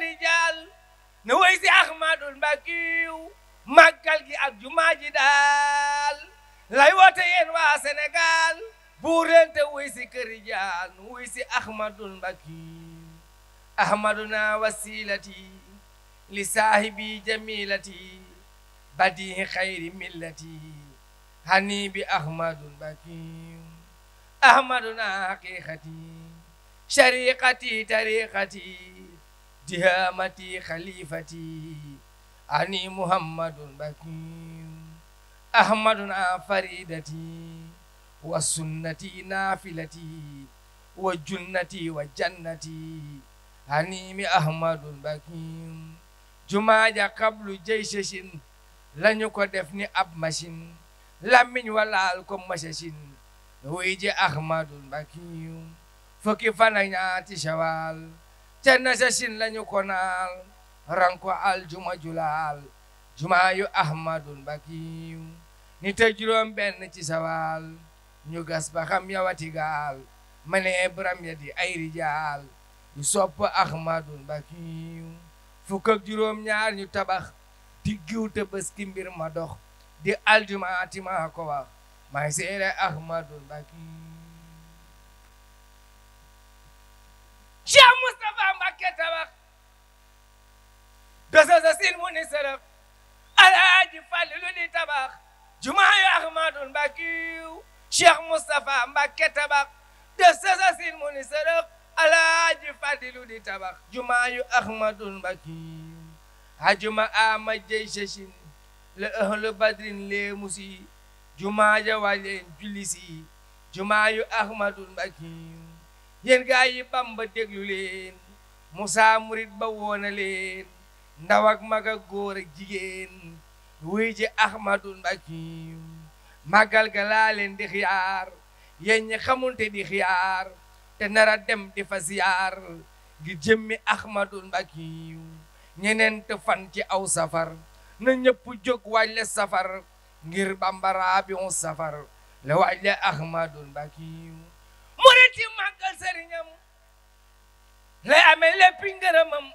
rijaal na woy si Ahmadul Mbakiyu màggal gi ak jumaa ji daal lay woote yéen waa Sénégal buur leen te woy si kër rijaal na woy si Ahmadul Mbakiyu ahmaduna wasilati li saahibi jamilati badihi xayri millati hani bi Ahmadul Mbakiyu ahmaduna haqiqati shariqati tariqati dihamati khalifati ani Muhammadul Mbakiyu ahmaduna faridati wa sunnati nafilati wa junnati wa jannati ani mi Ahmadul Mbakiyu jumaaja qablu jaysashin lañu ko def ni ab machine lamiñ walaal ko machine wuy ji Ahmadul Mbakiyu fukki fan ak ñaati Shawal ca nasashin lañu ko naal ranko aljuma julaal jumaa yu Ahmadul Mbakiyu ni te juróom benn ci Shawal ñu gas ba xam yawati gaal ma ne bram ya di ay rijaal yu sopp Ahmadul Mbakiyu fukk ak juróom ñaar ñu tabax di giw te bés ki mbir ma dox di aljumaati ma ko wax may seere Ahmadul Mbakiyu Cheikh Moustapha Mbacké tabax dosa sa sin mu ni sërëf Alaaji Falilu di tabax jumaa yu Ahmadul Mbakiyu Cheikh Moustapha Mbacké tabax dosa sa sin mu ni sërëf Alaaji Falilu di tabax jumaa yu Ahmadul Mbakiyu hajuma ama jey seshin le ahlu badrin le musi jumaa ja waleen julisi jumaa yu Ahmadul Mbakiyu yéen gaa yi Bamba déglu leen Musaa murit ba woona leen ndaw ak mag ak góor ak jigéen wuy ji Ahmadul Mbakiyu màggal ga laa leen di xiyaar yéen ñi xamul te di xiyaar te nara dem di fa ziyaar ngir jëmmi Ahmadul Mbakiyu ñeneent fan ci aw safar na ñëpp jóg wàlle safar ngir bambara bi on safar la wàlle Ahmadul Mbakiyu murit yi màggal sëriñam lay amee léppi ngërëmam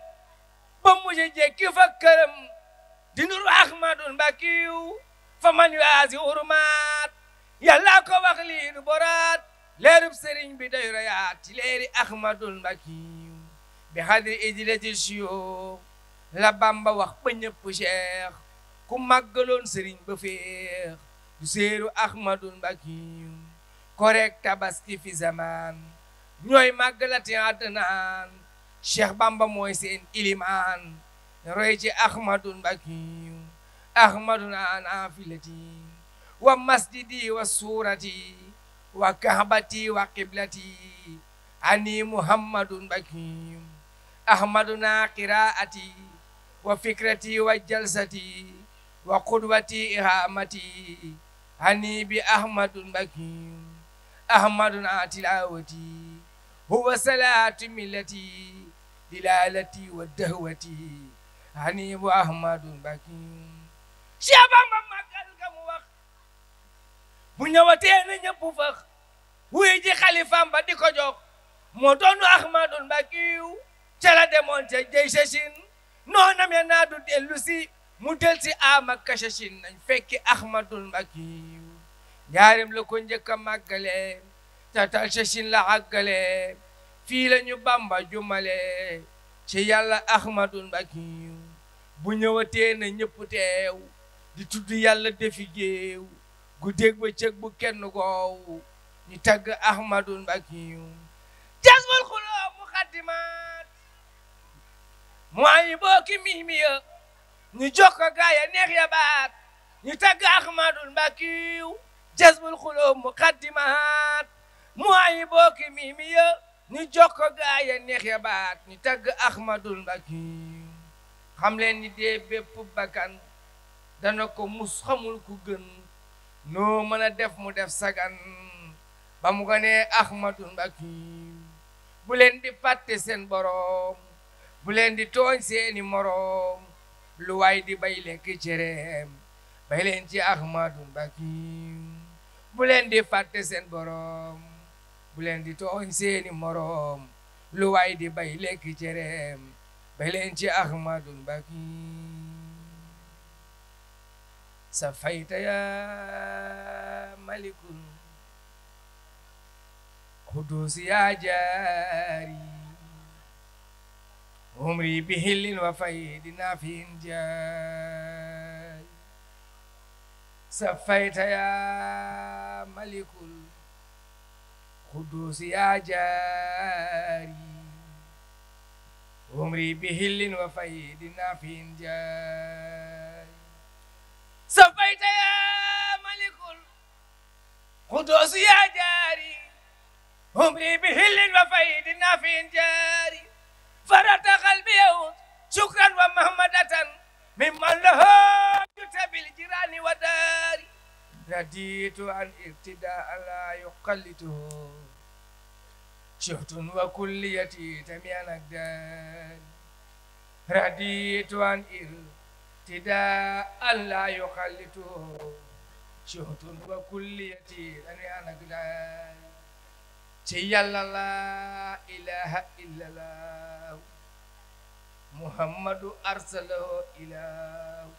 ba mujj jekki fa këram di nuru Ahmadul Mbakiyu fa man yu aasi urumaat yàlla ko wax lii du boraat leerub sëriñ bi day royaat ci leeri Ahmadul Mbakiyu bi xadri ijlati siyo la Bamba wax ba ñëpp cheikh ku màggaloon sëriñ ba feex du seeru Ahmadul Mbakiyu korek tabaski fi zaman ñooy màggalati àddinaan Cheikh Bamba mooy seen ilimaan roy ci Ahmadul Mbakiyu ahmaduna nafilati wa masjidi wa surati wa kahbati wa qiblati ani Muhammadul Mbakiyu ahmaduna qiraati wa fikrati wa jalsati wa qudwati ihamati ani bi Ahmadul Mbakiyu ahmaduna tilawati huwa salatu millati dilalati wa dahwati hani bu Ahmadul Mbakiyu Cheikh Bamba màggal ga mu wax bu ñëwatee na ñëpp fax wuy ji xalifam ba di ko jox moo doonu Ahmadul Mbakiyu ca la demoon ca jey seshin noonam ya naa du dellu si mu del si ama kashashin nañ fekki Ahmadul Mbakiyu njaarim la ko njëkk a màggale ca tal seshin la àggale fii la ñu Bamba jumale ci yàlla Ahmadul Mbakiyu bu ñëwatee na ñëpp teew di tudd yàlla defi géew guddeeg bëccëg bu kenn goow ñu tagg Ahmadul Mbakiyu jasbul xuloo muxaddimaat mooy booki mihmiya ñu jox ko gaaya neex ya baat ñu tagg Ahmadul Mbakiyu jasbul xuloo muxaddimaat mooy booki mihmiya ñu jox ko gaaya neex ya baat ñu tagg Ahmadul Mbakiyu xam leen ni dee bépp bakkan dana ko mus xamul ku gën noo mën a def mu def sagan ba mu ko nee Ahmadul Mbakiyu bu leen di fàtte seen boroom bu leen di tooñ seeni moroom lu waay di bay lekk cereem bay leen ci Ahmadul Mbakiyu bu leen di fàtte seen boroom bu leen di tooñ seeni moroom lu waay di bay lekk cereem بلين ci Ahmadul Baki سفيت يا ملك قدوس يا جاري عمري بهل وفيد نافع جاري سفيت يا ملك قدوس يا جاري عمري بهل وفيد نافع جاري سفيت يا ملك القدوس يا جاري عمري بهل وفيد نافع جاري فرط قلبي شكرا ومحمدة ممن له جت بالجيران وداري رديت عن ابتداء لا يقلته شهد وكليتي تميان أقدار رديت عن ابتداء لا يقلته شهد وكليتي تميان أقدار يلا لا إله إلا الله محمد أرسله إله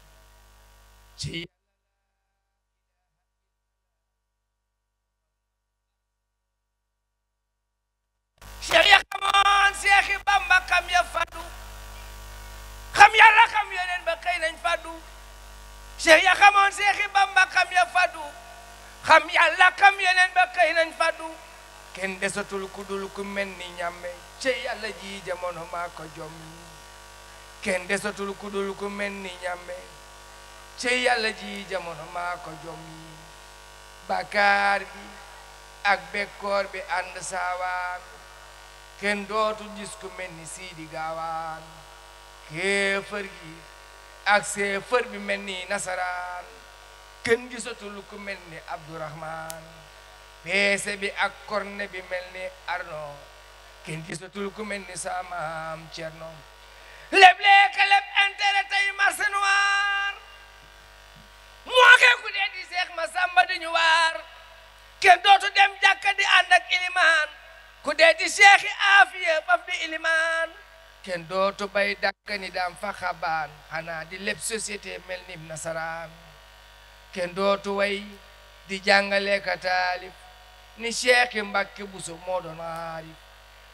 شيخ كمان شيخ بامبا كم يفادو خم يلا خم يلين بكين يفادو شيخ كمان شيخ بامبا كم يفادو خم يلا خم يلين بكين يفادو kenn desatul ku dul ku mel ni ñàmme ci yàlla ji jamono maa ko jommi kenn desatul ku dul ku mel ni ñàmme ci yàlla ji jamono maa ko jommi bakaar bi ak bekkoor bi ànd saawaan kenn dootu gis ku mel ni siidi gaawaan kéefër gi ak séefër bi mel ni nasaraan kenn gisatul ku mel ni abdourahman peese bi ak korne bi mel ni arno kenn gisatul ku mel ni saamaam cerno léeg-léeg lépp intérêt tey marché noir moo ke ku dee di seex ma samba di ñu waar kenn dootu dem jàkka di ànd ak ilimaan ku dee di seexi aafiya faf di ilimaan kenn dootu bay dakkani daam fa xabaan xanaa di lépp société mel ni nasaraan kenn dootu way di jàngale ka taalif ni Cheikh Mbacké Bousso moo doon aarif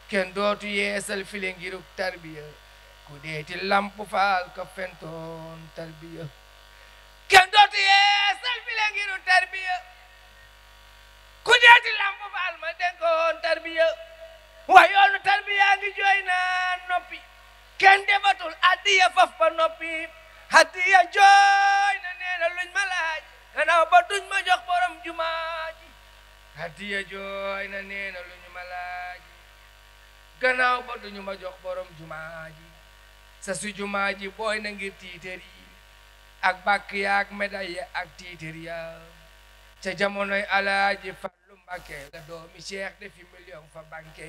kenn dootu yeesal file ngiruk tarbiya ku deeti lamp faal ka fentoon tarbiya kenn dootu yeesal file ngiruk tarbiya ku deeti lamp faal ma denkoon tarbiya wa yoonu tarbiya ngi jooy naa noppi kenn defatul addiya faf ba noppi addiya jooy na neena luñ ma laaj gannaaw ba duñ ma jox borom jumaa ji hadiya jooy na neena lu ñu ma laaj gannaaw ba duñu ma jox borom jumaa ji sa su jumaa ji booy na ngir tiitër yi ak bàkk ya ak médaille ak tiitër ya ca jamonoy alaaji Fallu Mbàkke la doomi Cheikh defi million fa banque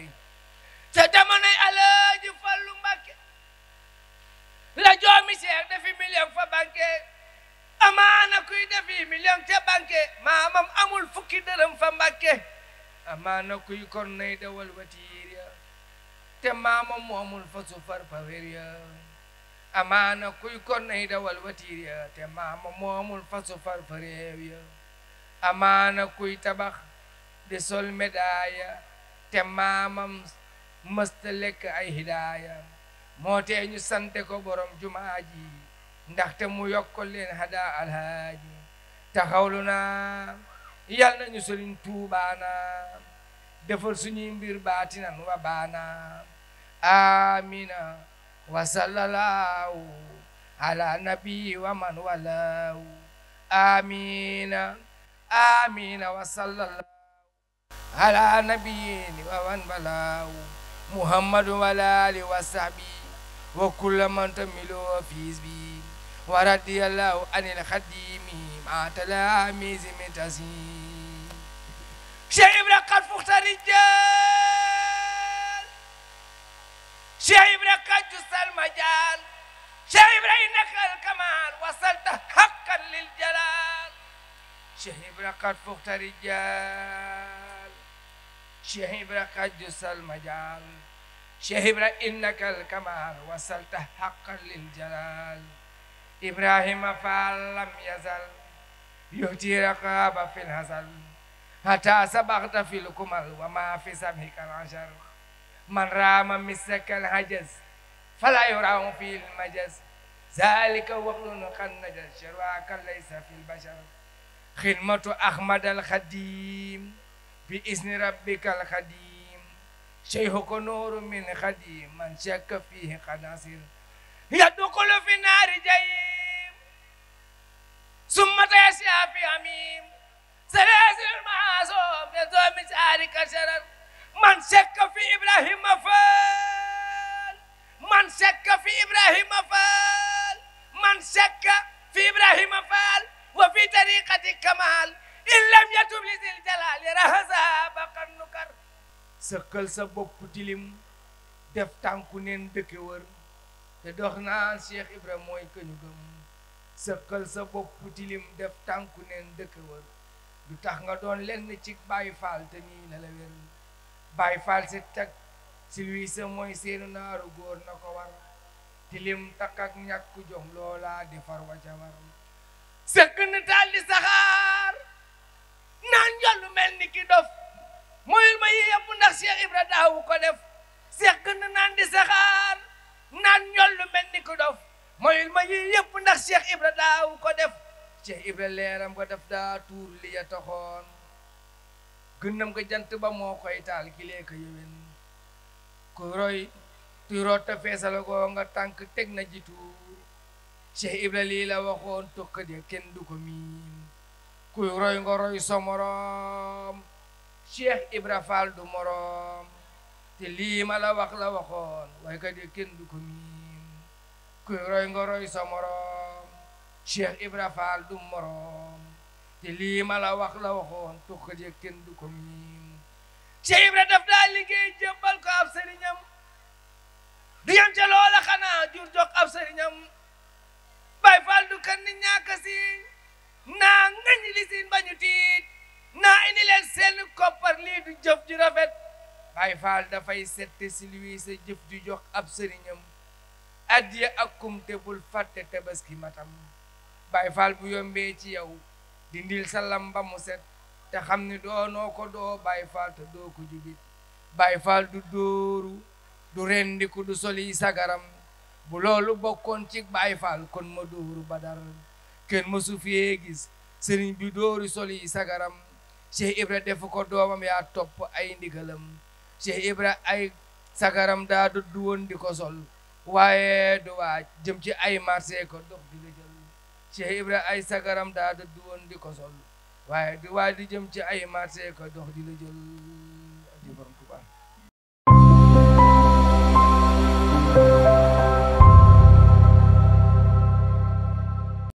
ca jamonoy alaaji Fallu Mbàkke la doomi Cheikh defi million fa banque amaana kuy defi million ca banque maamam amul fukki dërëm fa Mbàkke amaana kuy kornay dawal watiir ya te maamam moomul fa su far fa wér ya amaana kuy kornay dawal watiir ya te maamam moomul fa su far fa réew ya amaana kuy tabax di sol médaaya te maamam mësta lekk ay hidaaya moo tee ñu sante ko borom jumaa ji ndaxte mu yokkol leen hada alhaaji taxawlu naa yal nañu Sëriñ Tuubaa na defal suñuy mbir baatinan wa baana amina wa sallallahu ala nabi wa man walaahu amina amina wa sallallahu ala nabi wa man walaahu muhammadu wa ali wa sahbi wa kullu man tamilu fi hizbi wa radiyallahu anil khadimi ma talamizi min tazim Cheikh Ibra qad fukhta rijal Cheikh Ibra qad jusal majal Cheikh Ibra innaka al kamal wasalta haqqan lil jalal Cheikh Ibra qad fukhta rijal Cheikh Ibra qad jusal majal Cheikh Ibra innaka al-kamal wasalta haqqan lil jalal Ibrahima Fall lam yazal yuhti raqaba fil hasal hatta sabaghta fil kumal wa ma fi samhika al-ashar man rama misaka al-hajaz fala yurahu fil majaz zalika waqlun qad najaz sharwaka laysa fil bashar khidmatu ahmad al-khadim bi izni rabbika al-khadim شيخك نور من خديم من شك فيه قناصر يدخل في النار جيم ثم يسعى في حميم سلاسل المعاصم يزوم شارك شرر من شك في إبراهيم فال من شك في إبراهيم فال من شك في إبراهيم فال وفي طريقة كمال إن لم يتب لذي الجلال رهزا بقى النكر sëkkal sa bopp tilim def tànku neen dëkke wër te dox naan Cheikh Ibra mooy këñu gëm sëkkal sa bopp tilim def tànku neen dëkke wër du tax nga doon lenn ci Baay Faal te nii la la wér Baay Faal si tag si luy sa mooy seenu naaru góor na ko war tilim takk ak ñàkk jom loola di far wa ca war sëkk na taal di saxaar naan jollu mel ni ki dof moyul ma yi yëpp ndax Cheikh Ibra daawu ko def Cheikh gën naan di saxaar naan ñollu mel ni ku dof moyul ma yi yëpp ndax Cheikh Ibra daawu ko def Cheikh Ibra leeram ko def daa tuur li ya taxoon gënnam ko jant ba moo koy taal ki lee ko yëwen ku roy tuy roota feesal ko nga tànk teg na jitu Cheikh Ibra lii la waxoon tokkat ya kenn du ko miin kuy roy nga roy sa morom Cheikh Ibra Fall du morom te lii ma la wax la waxoon waaye ka di kenn du ko miim kuy roy nga roy sa morom Cheikh Ibra Fall du morom te lii ma la wax la waxoon tukka di kenn du ko miim Cheikh Ibra daf daa liggéey jébbal ko ab sëriñam du yam ca loola xanaa jur jox ab sëriñam Baay Fall du kan ni ñaaka si naa ngañ li siin bañu tiit naa indi leen seen koppar lii du jëf ju rafet Baay Faal dafay sette si luy sa jëf ju jox ab sëriñam addiya ak kumte bul fàtte tabaski matam Baay Faal bu yombee ci yow dindil sa lamba mu set te xam ni doonoo ko doo Baay Faal te doo ko jubit Baay Faal du dóoru du rendiku du soli sagaram bu loolu bokkoon ci Baay Faal kon ma dóoru Badar kenn mësu fee gis sëriñ bi dóoru soli sagaram Cheikh Ibra defu ko doomam yaa topp ay ndigalam Cheikh Ibra ay sagaram daa duddu woon di ko sol waaye du waaj jëm ci ay marché ko dox di la jël Cheikh Ibra ay sagaram daa duddu woon di ko sol waaye du waaj di jëm ci ay marché ko dox di la jël